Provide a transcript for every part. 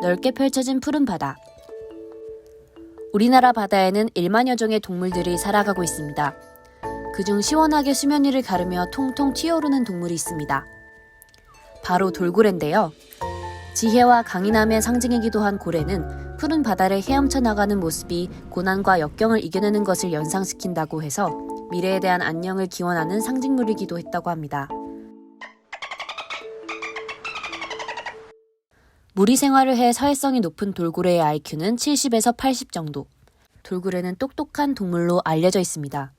넓게 펼쳐진 푸른 바다. 우리나라 바다에는 1만여 종의 동물들이 살아가고 있습니다. 그중 시원하게 수면 위를 가르며 통통 튀어오르는 동물이 있습니다. 바로 돌고래인데요. 지혜와 강인함의 상징이기도 한 고래는 푸른 바다를 헤엄쳐 나가는 모습이 고난과 역경을 이겨내는 것을 연상시킨다고 해서 미래에 대한 안녕을 기원하는 상징물이기도 했다고 합니다. 무리 생활을 해 사회성이 높은 돌고래의 IQ는 70에서 80 정도. 돌고래는 똑똑한 동물로 알려져 있습니다.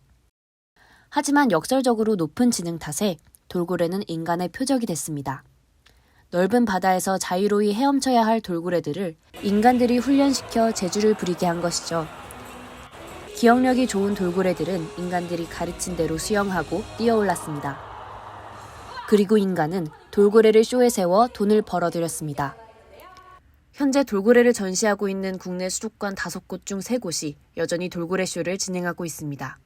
하지만 역설적으로 높은 지능 탓에 돌고래는 인간의 표적이 됐습니다. 넓은 바다에서 자유로이 헤엄쳐야 할 돌고래들을 인간들이 훈련시켜 재주를 부리게 한 것이죠. 기억력이 좋은 돌고래들은 인간들이 가르친 대로 수영하고 뛰어올랐습니다. 그리고 인간은 돌고래를 쇼에 세워 돈을 벌어들였습니다. 현재 돌고래를 전시하고 있는 국내 수족관 5곳 중 3곳이 여전히 돌고래 쇼를 진행하고 있습니다.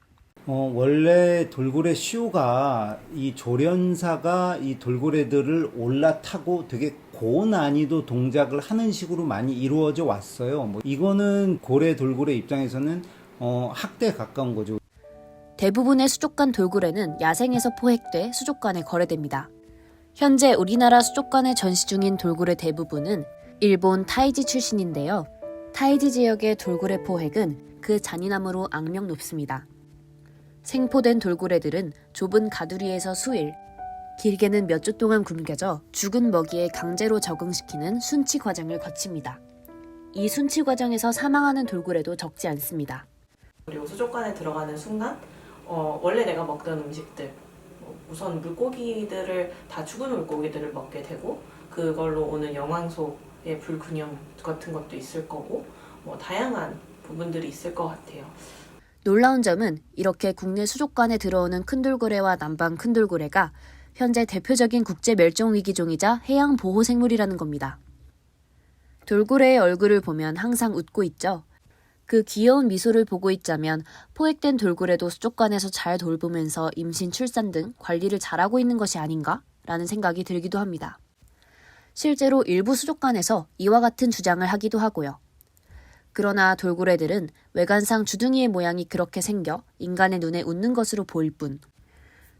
원래 돌고래 쇼가 이 조련사가 이 돌고래들을 올라타고 되게 고난이도 동작을 하는 식으로 많이 이루어져 왔어요. 이거는 고래 돌고래 입장에서는 학대에 가까운 거죠. 대부분의 수족관 돌고래는 야생에서 포획돼 수족관에 거래됩니다. 현재 우리나라 수족관에 전시 중인 돌고래 대부분은 일본 타이지 출신인데요. 타이지 지역의 돌고래 포획은 그 잔인함으로 악명 높습니다. 생포된 돌고래들은 좁은 가두리에서 수일, 길게는 몇 주 동안 굶겨져 죽은 먹이에 강제로 적응시키는 순치 과정을 거칩니다. 이 순치 과정에서 사망하는 돌고래도 적지 않습니다. 그리고 수족관에 들어가는 순간 원래 내가 먹던 음식들, 우선 물고기들을 다 죽은 물고기들을 먹게 되고 그걸로 오는 영양소의 불균형 같은 것도 있을 거고 다양한 부분들이 있을 것 같아요. 놀라운 점은 이렇게 국내 수족관에 들어오는 큰 돌고래와 남방 큰 돌고래가 현재 대표적인 국제 멸종 위기종이자 해양 보호 생물이라는 겁니다. 돌고래의 얼굴을 보면 항상 웃고 있죠. 그 귀여운 미소를 보고 있자면 포획된 돌고래도 수족관에서 잘 돌보면서 임신, 출산 등 관리를 잘하고 있는 것이 아닌가? 라는 생각이 들기도 합니다. 실제로 일부 수족관에서 이와 같은 주장을 하기도 하고요. 그러나 돌고래들은 외관상 주둥이의 모양이 그렇게 생겨 인간의 눈에 웃는 것으로 보일 뿐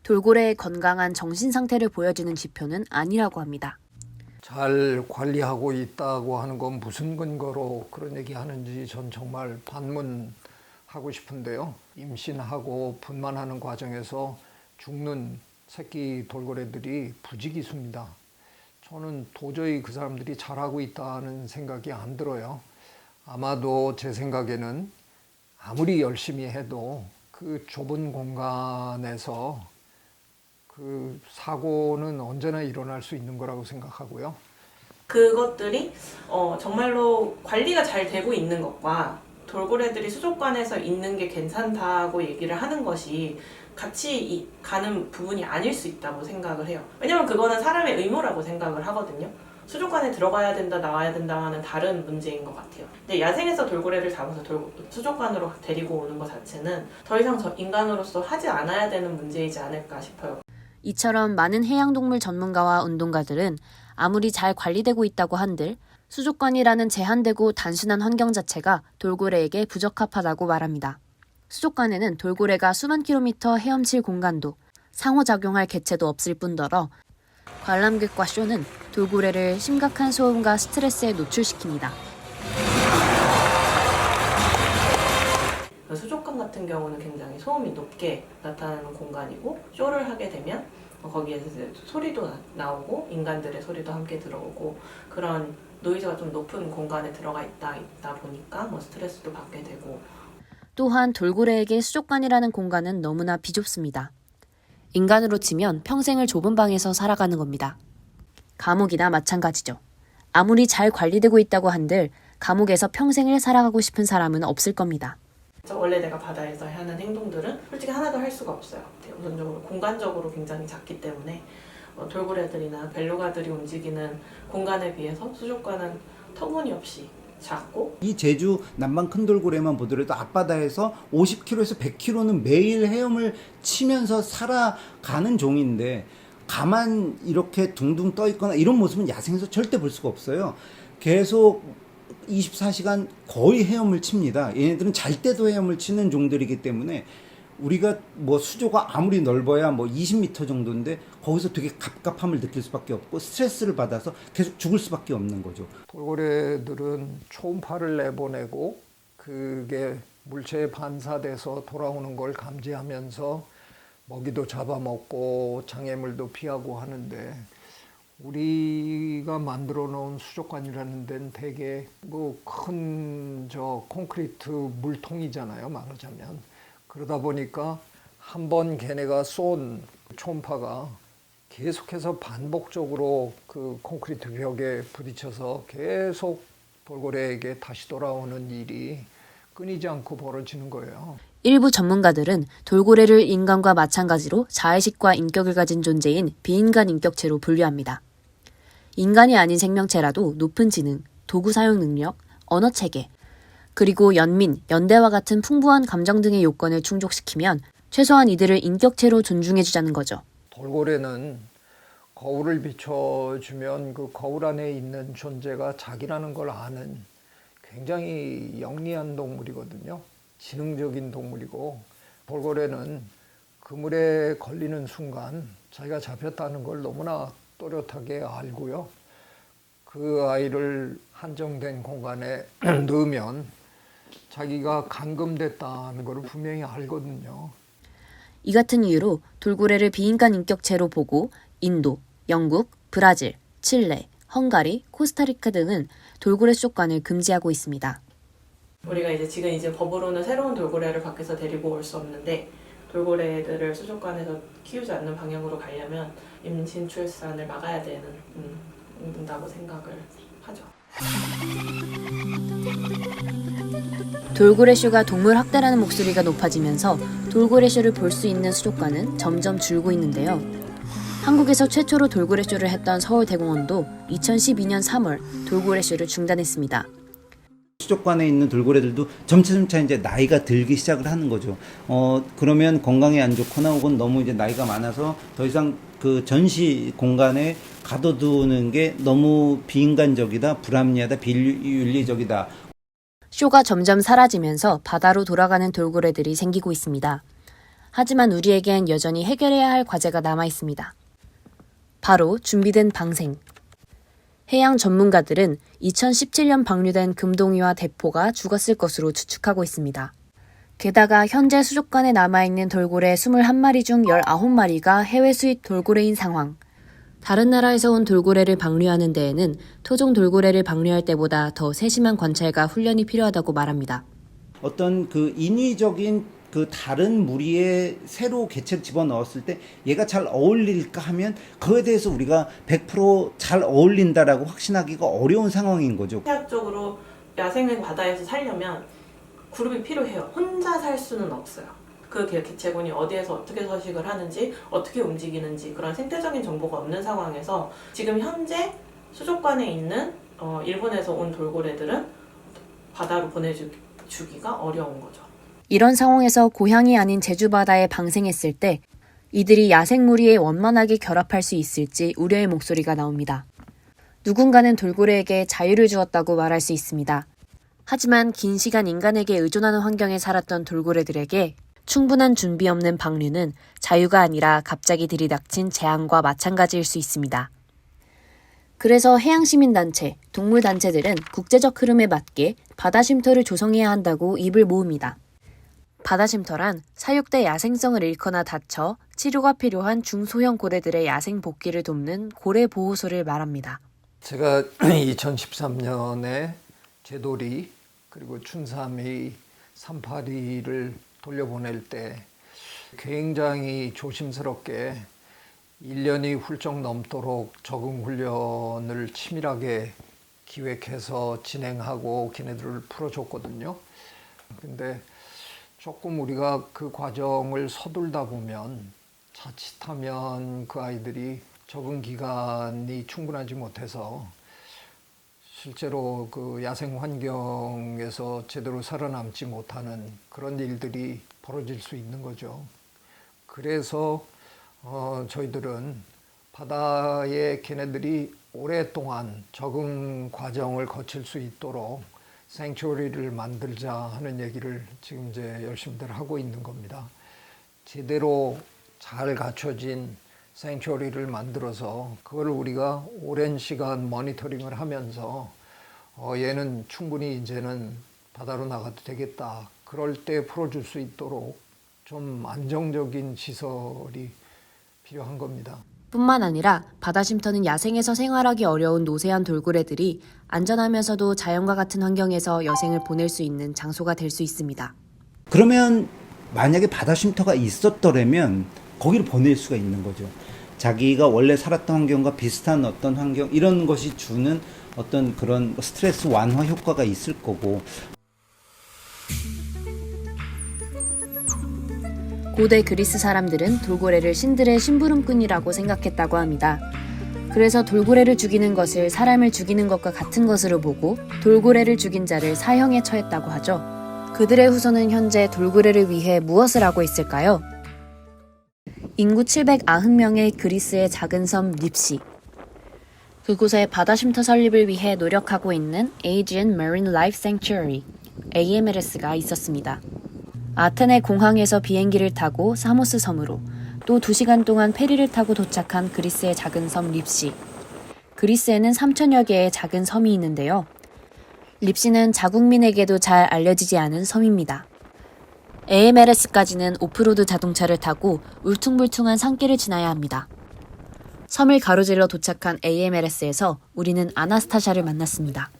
돌고래의 건강한 정신 상태를 보여주는 지표는 아니라고 합니다. 잘 관리하고 있다고 하는 건 무슨 근거로 그런 얘기하는지 전 정말 반문하고 싶은데요. 임신하고 분만하는 과정에서 죽는 새끼 돌고래들이 부지기수입니다. 저는 도저히 그 사람들이 잘하고 있다는 생각이 안 들어요. 아마도 제 생각에는 아무리 열심히 해도 그 좁은 공간에서 그 사고는 언제나 일어날 수 있는 거라고 생각하고요. 그것들이 정말로 관리가 잘 되고 있는 것과 돌고래들이 수족관에서 있는 게 괜찮다고 얘기를 하는 것이 같이 가는 부분이 아닐 수 있다고 생각을 해요. 왜냐면 그거는 사람의 의무라고 생각을 하거든요. 수족관에 들어가야 된다, 나와야 된다는 다른 문제인 것 같아요. 근데 야생에서 돌고래를 잡아서 수족관으로 데리고 오는 것 자체는 더 이상 인간으로서 하지 않아야 되는 문제이지 않을까 싶어요. 이처럼 많은 해양동물 전문가와 운동가들은 아무리 잘 관리되고 있다고 한들 수족관이라는 제한되고 단순한 환경 자체가 돌고래에게 부적합하다고 말합니다. 수족관에는 돌고래가 수만 킬로미터 헤엄칠 공간도 상호작용할 개체도 없을 뿐더러 관람객과 쇼는 돌고래를 심각한 소음과 스트레스에 노출시킵니다. 수족관 같은 경우는 굉장히 소음이 높게 나타나는 공간이고 쇼를 하게 되면 거기에서 소리도 나오고 인간들의 소리도 함께 들어오고 그런 노이즈가 좀 높은 공간에 들어가 있다 보니까 스트레스도 받게 되고 또한 돌고래에게 수족관이라는 공간은 너무나 비좁습니다. 인간으로 치면 평생을 좁은 방에서 살아가는 겁니다. 감옥이나 마찬가지죠. 아무리 잘 관리되고 있다고 한들 감옥에서 평생을 살아가고 싶은 사람은 없을 겁니다. 원래 내가 바다에서 하는 행동들은 솔직히 하나도 할 수가 없어요. 우선적으로 공간적으로 굉장히 작기 때문에 돌고래들이나 벨루가들이 움직이는 공간에 비해서 수족관은 터무니없이 작고 이 제주 남방 큰 돌고래만 보더라도 앞바다에서 50km에서 100km는 매일 헤엄을 치면서 살아가는 종인데 가만 이렇게 둥둥 떠 있거나 이런 모습은 야생에서 절대 볼 수가 없어요. 계속 24시간 거의 헤엄을 칩니다. 얘네들은 잘 때도 헤엄을 치는 종들이기 때문에 우리가 뭐 수조가 아무리 넓어야 뭐 20m 정도인데 거기서 되게 갑갑함을 느낄 수밖에 없고 스트레스를 받아서 계속 죽을 수밖에 없는 거죠. 돌고래들은 초음파를 내보내고 그게 물체에 반사돼서 돌아오는 걸 감지하면서 먹이도 잡아먹고 장애물도 피하고 하는데, 우리가 만들어 놓은 수족관이라는 데는 되게 뭐 큰 콘크리트 물통이잖아요, 말하자면. 그러다 보니까 한번 걔네가 쏜 초음파가 계속해서 반복적으로 그 콘크리트 벽에 부딪혀서 계속 돌고래에게 다시 돌아오는 일이 끊이지 않고 벌어지는 거예요. 일부 전문가들은 돌고래를 인간과 마찬가지로 자의식과 인격을 가진 존재인 비인간 인격체로 분류합니다. 인간이 아닌 생명체라도 높은 지능, 도구 사용 능력, 언어 체계, 그리고 연민, 연대와 같은 풍부한 감정 등의 요건을 충족시키면 최소한 이들을 인격체로 존중해주자는 거죠. 돌고래는 거울을 비춰주면 그 거울 안에 있는 존재가 자기라는 걸 아는 굉장히 영리한 동물이거든요. 지능적인 동물이고, 돌고래는 그물에 걸리는 순간 자기가 잡혔다는 걸 너무나 또렷하게 알고요. 그 아이를 한정된 공간에 넣으면 자기가 감금됐다는 걸 분명히 알거든요. 이 같은 이유로 돌고래를 비인간 인격체로 보고 인도, 영국, 브라질, 칠레, 헝가리, 코스타리카 등은 돌고래 수족관을 금지하고 있습니다. 우리가 지금 법으로는 새로운 돌고래를 밖에서 데리고 올 수 없는데, 돌고래들을 수족관에서 키우지 않는 방향으로 가려면 임신 출산을 막아야 된다고 생각을 하죠. 돌고래 쇼가 동물 학대라는 목소리가 높아지면서 돌고래 쇼를 볼 수 있는 수족관은 점점 줄고 있는데요. 한국에서 최초로 돌고래 쇼를 했던 서울대공원도 2012년 3월 돌고래 쇼를 중단했습니다. 수족관에 있는 돌고래들도 점차 이제 나이가 들기 시작을 하는 거죠. 그러면 건강에 안 좋거나 혹은 너무 이제 나이가 많아서 더 이상 그 전시 공간에 가둬두는 게 너무 비인간적이다, 불합리하다, 비윤리적이다. 쇼가 점점 사라지면서 바다로 돌아가는 돌고래들이 생기고 있습니다. 하지만 우리에겐 여전히 해결해야 할 과제가 남아 있습니다. 바로 준비된 방생. 해양 전문가들은 2017년 방류된 금동이와 대포가 죽었을 것으로 추측하고 있습니다. 게다가 현재 수족관에 남아있는 돌고래 21마리 중 19마리가 해외 수입 돌고래인 상황. 다른 나라에서 온 돌고래를 방류하는 데에는 토종 돌고래를 방류할 때보다 더 세심한 관찰과 훈련이 필요하다고 말합니다. 어떤 그 인위적인 그 다른 무리에 새로 개체를 집어넣었을 때 얘가 잘 어울릴까 하면 그거에 대해서 우리가 100% 잘 어울린다라고 확신하기가 어려운 상황인 거죠. 생태학적으로 야생 바다에서 살려면 그룹이 필요해요. 혼자 살 수는 없어요. 그 개체군이 어디에서 어떻게 서식을 하는지, 어떻게 움직이는지 그런 생태적인 정보가 없는 상황에서 지금 현재 수족관에 있는 일본에서 온 돌고래들은 바다로 보내주기가 어려운 거죠. 이런 상황에서 고향이 아닌 제주 바다에 방생했을 때 이들이 야생무리에 원만하게 결합할 수 있을지 우려의 목소리가 나옵니다. 누군가는 돌고래에게 자유를 주었다고 말할 수 있습니다. 하지만 긴 시간 인간에게 의존하는 환경에 살았던 돌고래들에게 충분한 준비 없는 방류는 자유가 아니라 갑자기 들이닥친 재앙과 마찬가지일 수 있습니다. 그래서 해양시민단체, 동물단체들은 국제적 흐름에 맞게 바다 쉼터를 조성해야 한다고 입을 모읍니다. 바다 쉼터란 사육대 야생성을 잃거나 다쳐 치료가 필요한 중소형 고래들의 야생 복귀를 돕는 고래 보호소를 말합니다. 제가 2013년에 제돌이 그리고 춘삼이 382를 돌려보낼 때 굉장히 조심스럽게 1년이 훌쩍 넘도록 적응 훈련을 치밀하게 기획해서 진행하고 걔네들을 풀어줬거든요. 근데 조금 우리가 그 과정을 서둘다 보면 자칫하면 그 아이들이 적응 기간이 충분하지 못해서 실제로 그 야생 환경에서 제대로 살아남지 못하는 그런 일들이 벌어질 수 있는 거죠. 그래서 저희들은 바다에 걔네들이 오랫동안 적응 과정을 거칠 수 있도록 생츄어리를 만들자 하는 얘기를 지금 이제 열심히들 하고 있는 겁니다. 제대로 잘 갖춰진 생츄어리를 만들어서 그걸 우리가 오랜 시간 모니터링을 하면서 얘는 충분히 이제는 바다로 나가도 되겠다. 그럴 때 풀어줄 수 있도록 좀 안정적인 시설이 필요한 겁니다. 뿐만 아니라 바다 쉼터는 야생에서 생활하기 어려운 노쇠한 돌고래들이 안전하면서도 자연과 같은 환경에서 여생을 보낼 수 있는 장소가 될 수 있습니다. 그러면 만약에 바다 쉼터가 있었더라면 거기를 보낼 수가 있는 거죠. 자기가 원래 살았던 환경과 비슷한 어떤 환경, 이런 것이 주는 어떤 그런 스트레스 완화 효과가 있을 거고. 고대 그리스 사람들은 돌고래를 신들의 심부름꾼이라고 생각했다고 합니다. 그래서 돌고래를 죽이는 것을 사람을 죽이는 것과 같은 것으로 보고 돌고래를 죽인 자를 사형에 처했다고 하죠. 그들의 후손은 현재 돌고래를 위해 무엇을 하고 있을까요? 인구 790명의 그리스의 작은 섬 립시. 그곳에 바다 쉼터 설립을 위해 노력하고 있는 Aegean Marine Life Sanctuary, AMLS가 있었습니다. 아테네 공항에서 비행기를 타고 사모스 섬으로 또 2시간 동안 페리를 타고 도착한 그리스의 작은 섬 립시. 그리스에는 3,000여 개의 작은 섬이 있는데요. 립시는 자국민에게도 잘 알려지지 않은 섬입니다. AMLS까지는 오프로드 자동차를 타고 울퉁불퉁한 산길을 지나야 합니다. 섬을 가로질러 도착한 AMLS에서 우리는 아나스타샤를 만났습니다.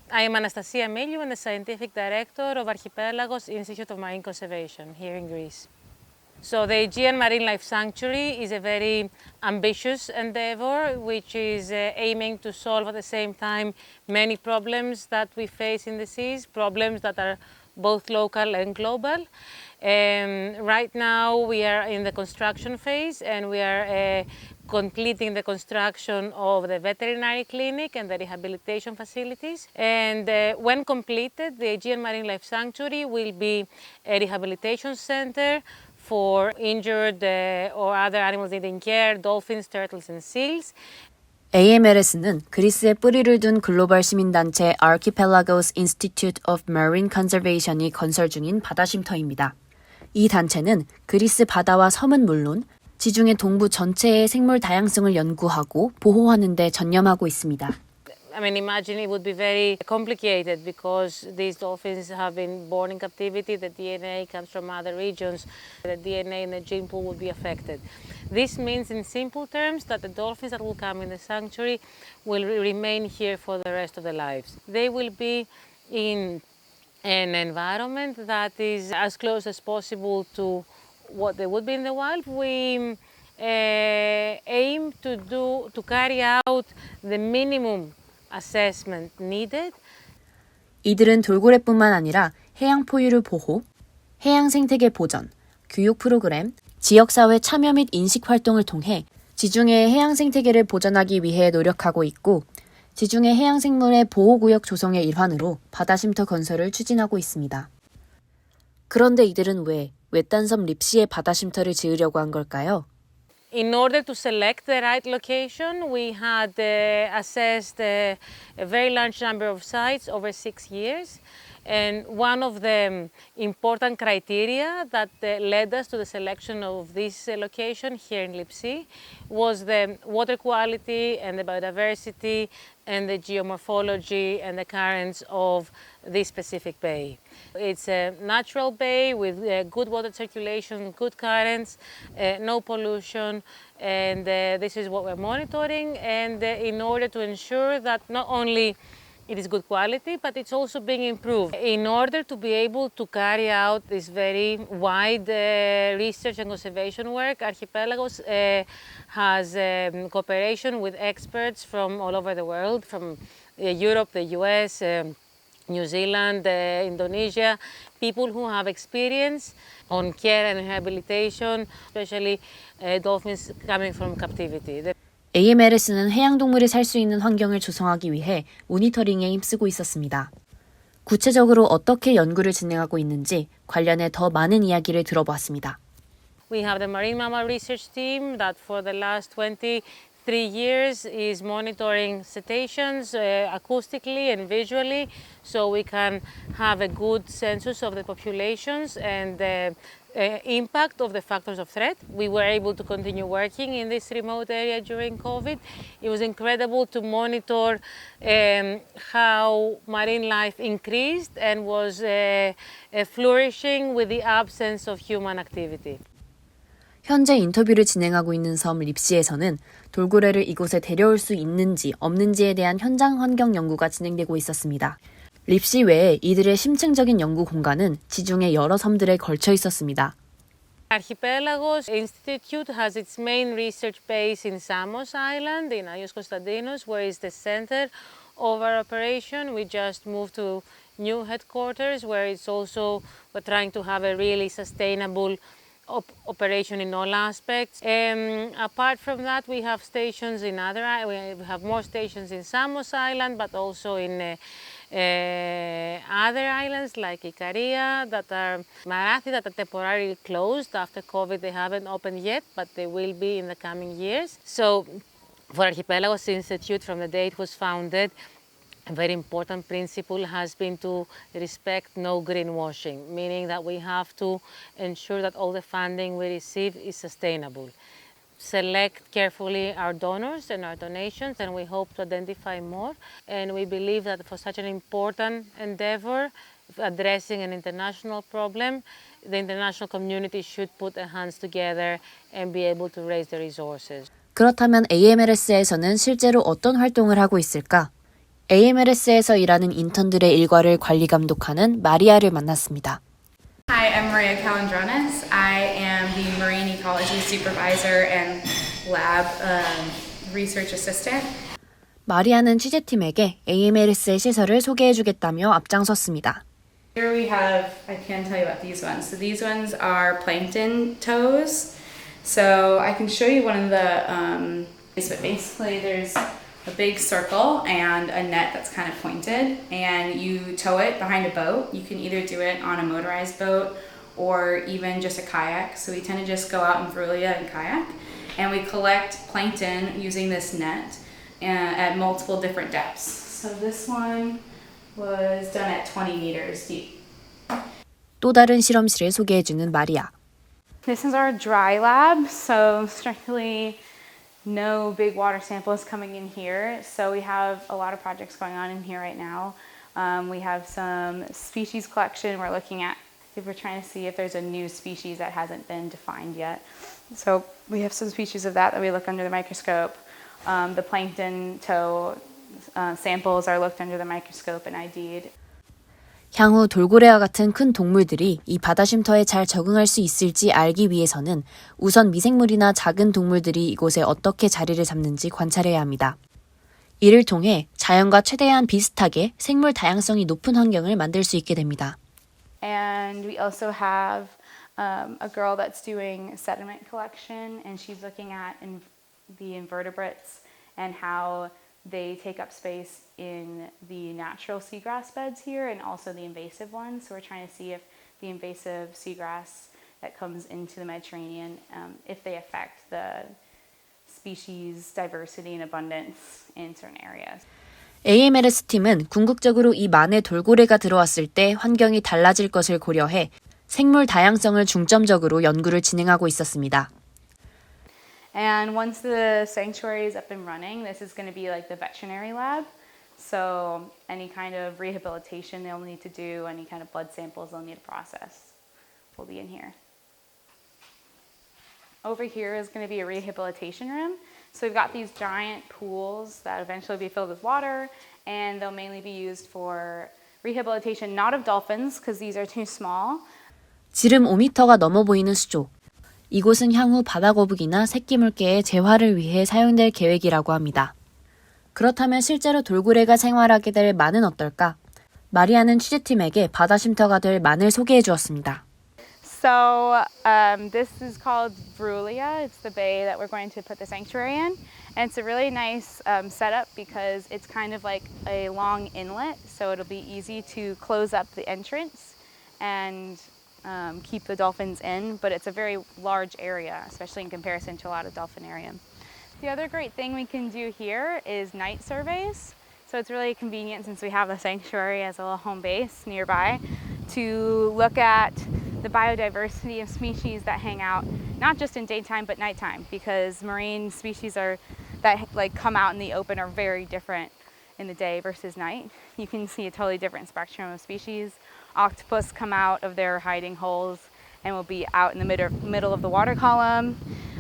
I am Anastasia Meliou and the Scientific Director of Archipelagos Institute of Marine Conservation here in Greece. So the Aegean Marine Life Sanctuary is a very ambitious endeavor which is aiming to solve at the same time many problems that we face in the seas, problems that are both local and global. Right now we are in the construction phase and we are completing the construction of the veterinary clinic and the rehabilitation facilities. And when completed, the Aegean Marine Life Sanctuary will be a rehabilitation center for injured or other animals needing care, dolphins, turtles and seals. AMLS는 그리스에 뿌리를 둔 글로벌 시민단체 Archipelagos Institute of Marine Conservation이 건설 중인 바다 쉼터입니다. 이 단체는 그리스 바다와 섬은 물론 지중해 동부 전체의 생물 다양성을 연구하고 보호하는 데 전념하고 있습니다. I mean, imagine it would be very complicated because these dolphins have been born in captivity, the DNA comes from other regions, the DNA in the gene pool would be affected. This means in simple terms that the dolphins that will come in the sanctuary will remain here for the rest of their lives. They will be in an environment that is as close as possible to what they would be in the wild. We aim to carry out the minimum assessment needed. 이들은 돌고래뿐만 아니라 해양 포유류 보호, 해양 생태계 보전, 교육 프로그램, 지역사회 참여 및 인식 활동을 통해 지중해의 해양 생태계를 보전하기 위해 노력하고 있고 지중해 해양 생물의 보호구역 조성의 일환으로 바다 쉼터 건설을 추진하고 있습니다. 그런데 이들은 왜 외딴 섬 립시에 바다 쉼터를 지으려고 한 걸까요? In order to select the right location, we had assessed a very large number of sites over 6 years. And one of the important criteria that led us to the selection of this location here in Lipsi was the water quality and the biodiversity and the geomorphology and the currents of this specific bay. It's a natural bay with good water circulation, good currents, no pollution, and this is what we're monitoring. And in order to ensure that not only it is good quality, but it's also being improved. In order to be able to carry out this very wide research and conservation work, Archipelagos has cooperation with experts from all over the world, from Europe, the US, New Zealand, Indonesia, people who have experience on care and rehabilitation, especially dolphins coming from captivity. AMLS는 해양동물이 살 수 있는 환경을 조성하기 위해 모니터링에 힘쓰고 있었습니다. 구체적으로 어떻게 연구를 진행하고 있는지 관련해 더 많은 이야기를 들어보았습니다. We have the Marine Mammal Research Team that for the last 20, 3 years is monitoring cetaceans acoustically and visually, so we can have a good census of the populations and the impact of the factors of threat. We were able to continue working in this remote area during COVID. It was incredible to monitor how marine life increased and was flourishing with the absence of human activity. 현재 인터뷰를 진행하고 있는 섬 립시에서는 돌고래를 이곳에 데려올 수 있는지 없는지에 대한 현장 환경 연구가 진행되고 있었습니다. 립시 외에 이들의 심층적인 연구 공간은 지중해 여러 섬들에 걸쳐 있었습니다. Archipelagos Institute has its main research base in Samos Island in Agios Konstantinos, where is the center of our operation. We just moved to new headquarters, where it's also we're trying to have a really sustainable operation in all aspects. Apart from that, we have stations in we have more stations in Samos Island, but also in other islands like Ikaria, that are Marathi, that are temporarily closed after COVID. They haven't opened yet, but they will be in the coming years. So for Archipelagos Institute, from the day it was founded, a very important principle has been to respect no greenwashing, meaning that we have to ensure that all the funding we receive is sustainable. Select carefully our donors and our donations, and we hope to identify more. And we believe that for such an important endeavor, addressing an international problem, the international community should put their hands together and be able to raise the resources. 그렇다면 AMLS에서는 실제로 어떤 활동을 하고 있을까? AMLS에서 일하는 인턴들의 일과를 관리 감독하는 마리아를 만났습니다. Hi, I'm Maria Calandrones. I am the Marine Ecology Supervisor and Lab Research Assistant. 마리아는 취재팀에게 AMLS의 시설을 소개해주겠다며 앞장섰습니다. Here we have, I can tell you about these ones. So these ones are plankton toes. So I can show you one of the, but basically there's a big circle and a net that's kind of pointed, and you tow it behind a boat. You can either do it on a motorized boat or even just a kayak. So we tend to just go out in Verulia and kayak, and we collect plankton using this net at multiple different depths. So this one was done at 20 meters deep. 또 다른 실험실을 소개해주는 마리아. This is our dry lab, so strictly no big water samples coming in here. So we have a lot of projects going on in here right now. We have some species collection we're looking at. If we're trying to see if there's a new species that hasn't been defined yet. So we have some species of that we look under the microscope. The plankton toe samples are looked under the microscope and ID'd. 향후 돌고래와 같은 큰 동물들이 이 바다 쉼터에 잘 적응할 수 있을지 알기 위해서는 우선 미생물이나 작은 동물들이 이곳에 어떻게 자리를 잡는지 관찰해야 합니다. 이를 통해 자연과 최대한 비슷하게 생물 다양성이 높은 환경을 만들 수 있게 됩니다. And we also have a girl that's doing sediment collection, and she's looking at the invertebrates and how they take up space in the natural seagrass beds here and also the invasive ones. So we're trying to see if the invasive seagrass that comes into the Mediterranean, if they affect the species diversity and abundance in certain areas. AMLS 팀은 궁극적으로 이 만의 돌고래가 들어왔을 때 환경이 달라질 것을 고려해 생물 다양성을 중점적으로 연구를 진행하고 있었습니다. And once the sanctuary is up and running, this is going to be like the veterinary lab. So any kind of rehabilitation they'll need to do, any kind of blood samples they'll need to process will be in here. Over here is going to be a rehabilitation room. So we've got these giant pools that eventually will be filled with water, and they'll mainly be used for rehabilitation, not of dolphins, because these are too small. 지름 5m가 넘어 보이는 수조. 이곳은 향후 바다거북이나 새끼물개의 재활을 위해 사용될 계획이라고 합니다. 그렇다면 실제로 돌고래가 생활하게 될 만은 어떨까? 마리아는 취재팀에게 바다 쉼터가 될 만을 소개해 주었습니다. So this is called Verulia. It's the bay that we're going to put the sanctuary in. And it's a really nice setup because it's kind of like a long inlet. So it'll be easy to close up the entrance and keep the dolphins in. But it's a very large area, especially in comparison to a lot of dolphinarium. The other great thing we can do here is night surveys. So it's really convenient since we have the sanctuary as a little home base nearby to look at the biodiversity of species that hang out, not just in daytime but nighttime, because marine species that come out in the open are very different in the day versus night. You can see a totally different spectrum of species. Octopus come out of their hiding holes and will be out in the middle of the water column.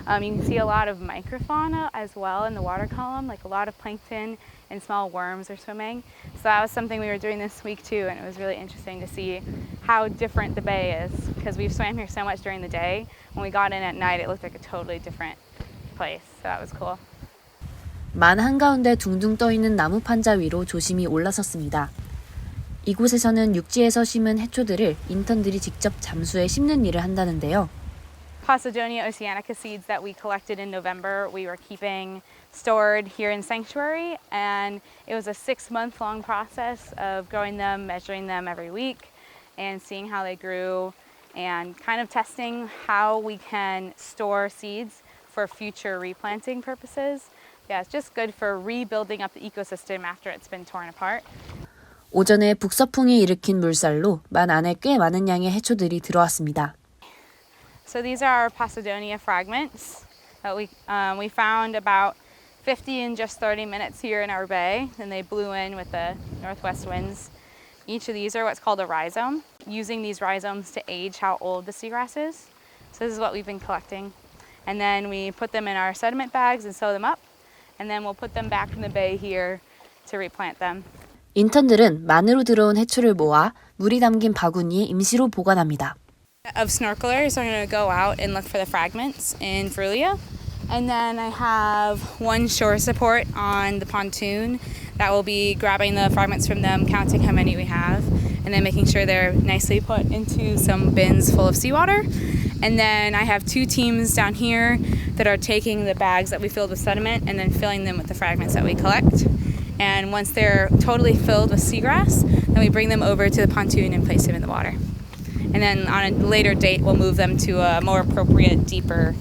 You can see a lot of microfauna as well in the water column, like a lot of plankton and small worms are swimming. So that was something we were doing this week too, and it was really interesting to see how different the bay is, because we've swam here so much during the day. When we got in at night, it looked like a totally different place, so that was cool. 만 한가운데 둥둥 떠있는 나무 판자 위로 조심히 올라섰습니다. 이곳에서는 육지에서 심은 해초들을 인턴들이 직접 잠수해 심는 일을 한다는데요. Posidonia oceanica seeds that we collected in November, we were keeping stored here in Sanctuary, and it was a 6-month-long process of growing them, measuring them every week, and seeing how they grew, and kind of testing how we can store seeds for future replanting purposes. Yeah, it's just good for rebuilding up the ecosystem after it's been torn apart. 오전에 북서풍이 일으킨 물살로 만 안에 꽤 많은 양의 해초들이 들어왔습니다. So these are our Posidonia fragments that we found about 50 in just 30 minutes here in our bay. Then they blew in with the northwest winds. Each of these are what's called a rhizome, using these rhizomes to age how old the seagrass is. So this is what we've been collecting. And then we put them in our sediment bags and sew them up. And then we'll put them back in the bay here to replant them. 인턴들은 만으로 들어온 해초를 모아 물이 담긴 바구니에 임시로 보관합니다. Of snorkelers are going to go out and look for the fragments in Verulia. And then I have one shore support on the pontoon that will be grabbing the fragments from them, counting how many we have, and then making sure they're nicely put into some bins full of seawater. And then I have 2 teams down here that are taking the bags that we filled with sediment and then filling them with the fragments that we collect. And once they're totally filled with seagrass, then we bring them over to the pontoon and place them in the water. And then on a later date, we'll move them to a more appropriate, deeper,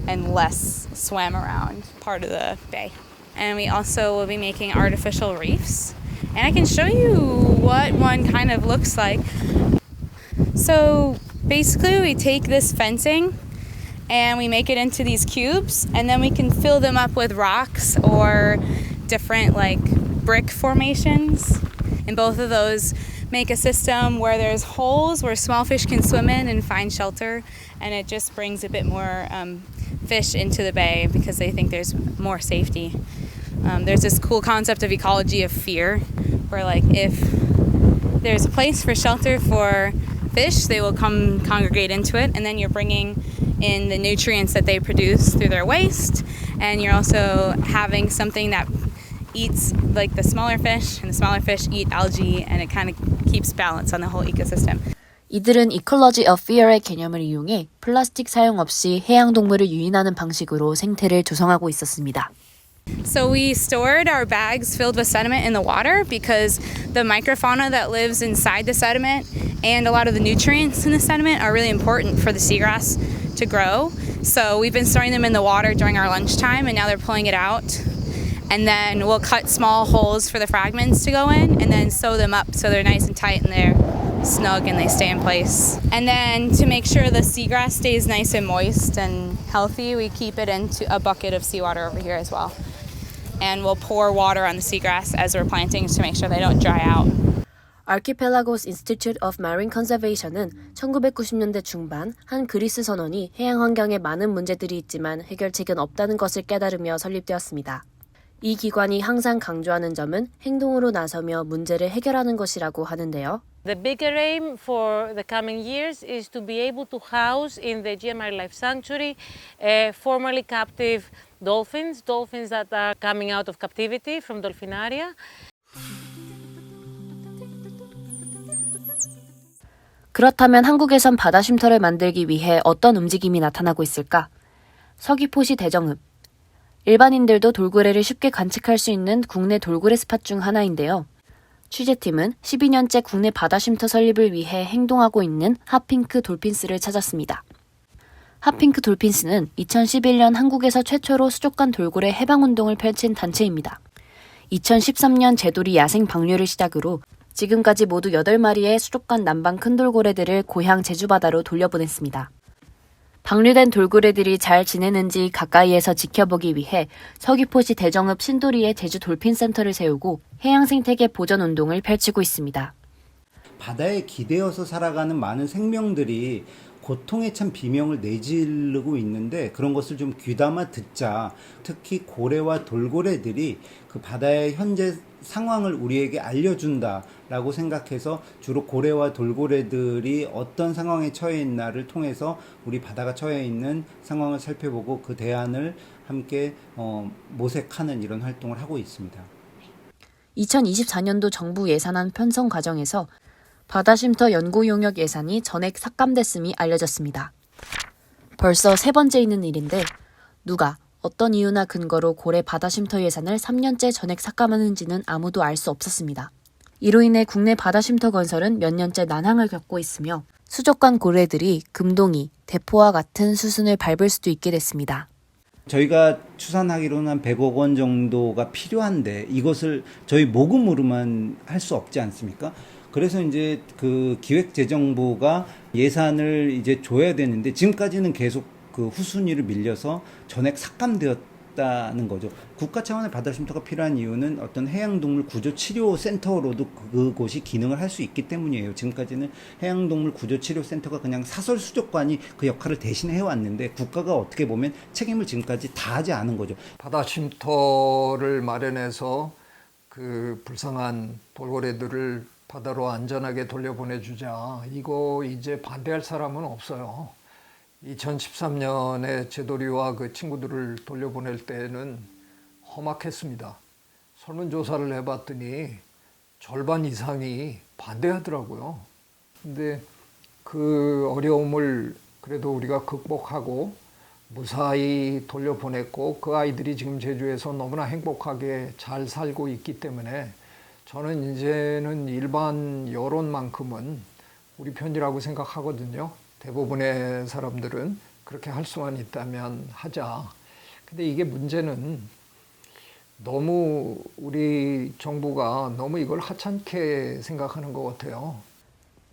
and less swam around part of the bay. And we also will be making artificial reefs. And I can show you what one kind of looks like. So basically we take this fencing and we make it into these cubes, and then we can fill them up with rocks or different brick formations. And both of those make a system where there's holes where small fish can swim in and find shelter, and it just brings a bit more fish into the bay because they think there's more safety. There's this cool concept of ecology of fear, where if there's a place for shelter for fish, they will come congregate into it, and then you're bringing in the nutrients that they produce through their waste, and you're also having something that eats the smaller fish, and the smaller fish eat algae, and it kind of keeps balance on the whole ecosystem. 이들은 Ecology of Fear의 개념을 이용해 플라스틱 사용 없이 해양 동물을 유인하는 방식으로 생태를 조성하고 있었습니다. So we stored our bags filled with sediment in the water because the microfauna that lives inside the sediment and a lot of the nutrients in the sediment are really important for the seagrass to grow. So we've been storing them in the water during our lunchtime, and now they're pulling it out. And then we'll cut small holes for the fragments to go in and then sew them up so they're nice and tight and they're snug and they stay in place. And then to make sure the seagrass stays nice and moist and healthy, we keep it into a bucket of seawater over here as well. And we'll pour water on the seagrass as we're planting to make sure they don't dry out. Archipelagos Institute of Marine Conservation은 1990년대 중반 한 그리스 선원이 해양 환경에 많은 문제들이 있지만 해결책은 없다는 것을 깨달으며 설립되었습니다. 이 기관이 항상 강조하는 점은 행동으로 나서며 문제를 해결하는 것이라고 하는데요. The bigger aim for the coming years is to be able to house in the Aegean Maritime Sanctuary formerly captive dolphins that are coming out of captivity from Dolphinaria. 그렇다면 한국에선 바다 쉼터를 만들기 위해 어떤 움직임이 나타나고 있을까? 서귀포시 대정읍. 일반인들도 돌고래를 쉽게 관측할 수 있는 국내 돌고래 스팟 중 하나인데요. 취재팀은 12년째 국내 바다 쉼터 설립을 위해 행동하고 있는 핫핑크 돌핀스를 찾았습니다. 핫핑크 돌핀스는 2011년 한국에서 최초로 수족관 돌고래 해방운동을 펼친 단체입니다. 2013년 제돌이 야생 방류를 시작으로 지금까지 모두 8마리의 수족관 남방 큰 돌고래들을 고향 제주바다로 돌려보냈습니다. 방류된 돌고래들이 잘 지내는지 가까이에서 지켜보기 위해 서귀포시 대정읍 신도리에 제주 돌핀센터를 세우고 해양생태계 보전 운동을 펼치고 있습니다. 바다에 기대어서 살아가는 많은 생명들이 고통에 참 비명을 내지르고 있는데 그런 것을 좀 귀담아 듣자. 특히 고래와 돌고래들이 그 바다의 현재 상황을 우리에게 알려준다라고 생각해서 주로 고래와 돌고래들이 어떤 상황에 처해 있나를 통해서 우리 바다가 처해 있는 상황을 살펴보고 그 대안을 함께 모색하는 이런 활동을 하고 있습니다. 2024년도 정부 예산안 편성 과정에서 바다쉼터 연구 용역 예산이 전액 삭감됐음이 알려졌습니다. 벌써 3번째 있는 일인데 누가 어떤 이유나 근거로 고래 바다쉼터 예산을 3년째 전액 삭감하는지는 아무도 알 수 없었습니다. 이로 인해 국내 바다쉼터 건설은 몇 년째 난항을 겪고 있으며 수족관 고래들이 금동이, 대포와 같은 수순을 밟을 수도 있게 됐습니다. 저희가 추산하기로는 한 100억 원 정도가 필요한데 이것을 저희 모금으로만 할 수 없지 않습니까? 그래서 이제 그 기획재정부가 예산을 이제 줘야 되는데 지금까지는 계속 그 후순위를 밀려서 전액 삭감되었다는 거죠. 국가 차원의 바다쉼터가 필요한 이유는 어떤 해양동물 구조치료센터로도 그곳이 기능을 할 수 있기 때문이에요. 지금까지는 해양동물 구조치료센터가 그냥 사설수족관이 그 역할을 대신해 왔는데 국가가 어떻게 보면 책임을 지금까지 다하지 않은 거죠. 바다쉼터를 마련해서 그 불쌍한 돌고래들을 바다로 안전하게 돌려보내주자. 이거 이제 반대할 사람은 없어요. 2013년에 제도리와 그 친구들을 돌려보낼 때는 험악했습니다. 설문조사를 해봤더니 절반 이상이 반대하더라고요. 근데 그 어려움을 그래도 우리가 극복하고 무사히 돌려보냈고 그 아이들이 지금 제주에서 너무나 행복하게 잘 살고 있기 때문에 저는 이제는 일반 여론만큼은 우리 편이라고 생각하거든요. 대부분의 사람들은 그렇게 할 수만 있다면 하자. 근데 이게 문제는 너무 우리 정부가 너무 이걸 하찮게 생각하는 것 같아요.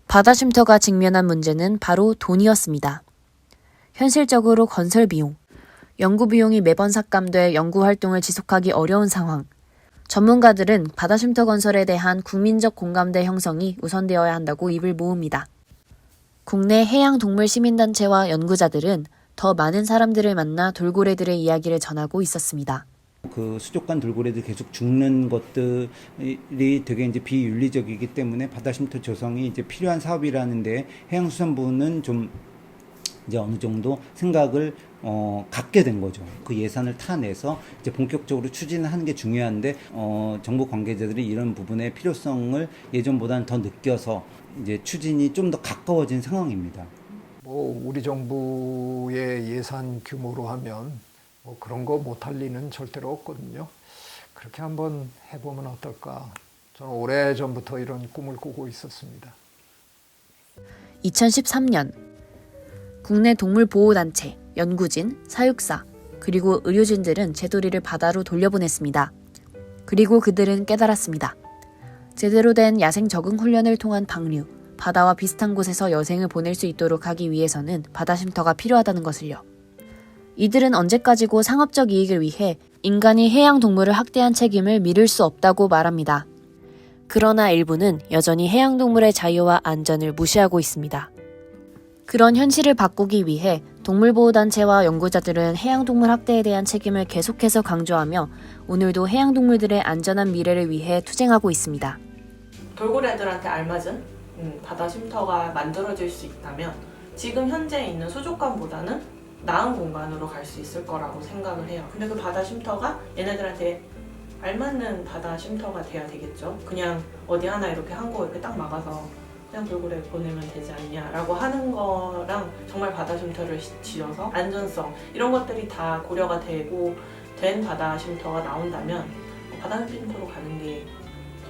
바다쉼터가 직면한 문제는 바로 돈이었습니다. 현실적으로 건설 비용, 연구 비용이 매번 삭감돼 연구 활동을 지속하기 어려운 상황. 전문가들은 바다쉼터 건설에 대한 국민적 공감대 형성이 우선되어야 한다고 입을 모읍니다. 국내 해양동물 시민단체와 연구자들은 더 많은 사람들을 만나 돌고래들의 이야기를 전하고 있었습니다. 그 수족관 돌고래들 계속 죽는 것들이 되게 이제 비윤리적이기 때문에 바다쉼터 조성이 이제 필요한 사업이라는데 해양수산부는 좀 이제 어느 정도 생각을 갖게 된 거죠. 그 예산을 타내서 이제 본격적으로 추진을 하는 게 중요한데 정부 관계자들이 이런 부분의 필요성을 예전보다는 더 느껴서 이제 추진이 좀 더 가까워진 상황입니다. 뭐 우리 정부의 예산 규모로 하면 뭐 그런 거 못할 리는 절대로 없거든요. 그렇게 한번 해보면 어떨까? 저는 오래전부터 이런 꿈을 꾸고 있었습니다. 2013년 국내 동물보호단체, 연구진, 사육사, 그리고 의료진들은 제도리를 바다로 돌려보냈습니다. 그리고 그들은 깨달았습니다. 제대로 된 야생 적응 훈련을 통한 방류, 바다와 비슷한 곳에서 여생을 보낼 수 있도록 하기 위해서는 바다쉼터가 필요하다는 것을요. 이들은 언제까지고 상업적 이익을 위해 인간이 해양 동물을 학대한 책임을 미룰 수 없다고 말합니다. 그러나 일부는 여전히 해양 동물의 자유와 안전을 무시하고 있습니다. 그런 현실을 바꾸기 위해 동물보호단체와 연구자들은 해양동물 학대에 대한 책임을 계속해서 강조하며 오늘도 해양동물들의 안전한 미래를 위해 투쟁하고 있습니다. 돌고래들한테 알맞은 바다 쉼터가 만들어질 수 있다면 지금 현재 있는 수족관보다는 나은 공간으로 갈 수 있을 거라고 생각을 해요. 근데 그 바다 쉼터가 얘네들한테 알맞는 바다 쉼터가 돼야 되겠죠. 그냥 어디 하나 이렇게 한 곳 이렇게 딱 막아서 그냥 돌고래 보내면 되지 않냐라고 하는 거랑 정말 바다 쉼터를 지어서 안전성 이런 것들이 다 고려가 되고 된 바다 쉼터가 나온다면 바다 쉼터로 가는 게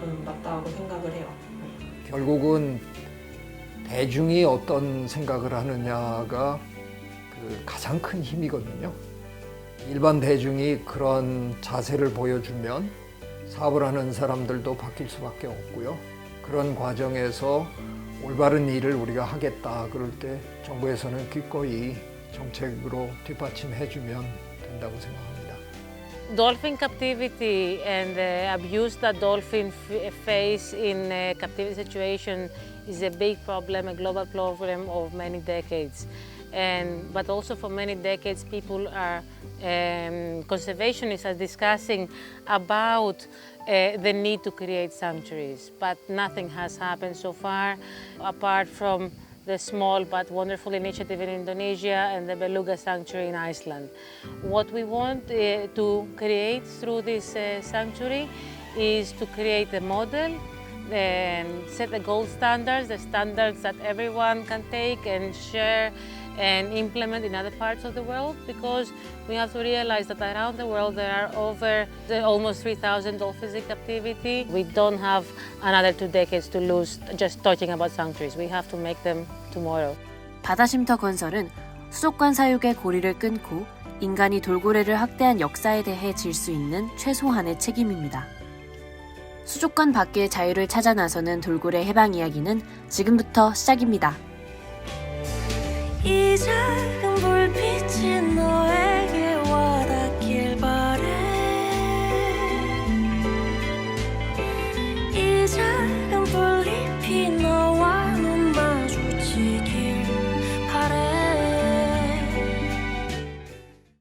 저는 맞다고 생각을 해요. 결국은 대중이 어떤 생각을 하느냐가 그 가장 큰 힘이거든요. 일반 대중이 그런 자세를 보여주면 사업을 하는 사람들도 바뀔 수밖에 없고요. 그런 과정에서 올바른 일을 우리가 하겠다 그럴 때 정부에서는 기꺼이 정책으로 뒷받침해주면 된다고 생각합니다. Dolphin captivity and the abuse that dolphins face in a captivity situation is a big problem, a global problem of many decades. But also for many decades, people are, conservationists are discussing about the need to create sanctuaries. But nothing has happened so far, apart from the small but wonderful initiative in Indonesia and the Beluga Sanctuary in Iceland. What we want to create through this sanctuary is to create a model and set the gold standards, the standards that everyone can take and share and implement in other parts of the world, because we have to realize that around the world there are almost 3,000 dolphins in captivity. We don't have another 2 decades to lose just talking about sanctuaries. We have to make them tomorrow. 바다쉼터 건설은 수족관 사육의 고리를 끊고 인간이 돌고래를 학대한 역사에 대해 질 수 있는 최소한의 책임입니다. 수족관 밖의 자유를 찾아 나서는 돌고래 해방 이야기는 지금부터 시작입니다. 이 작은 불빛이 너의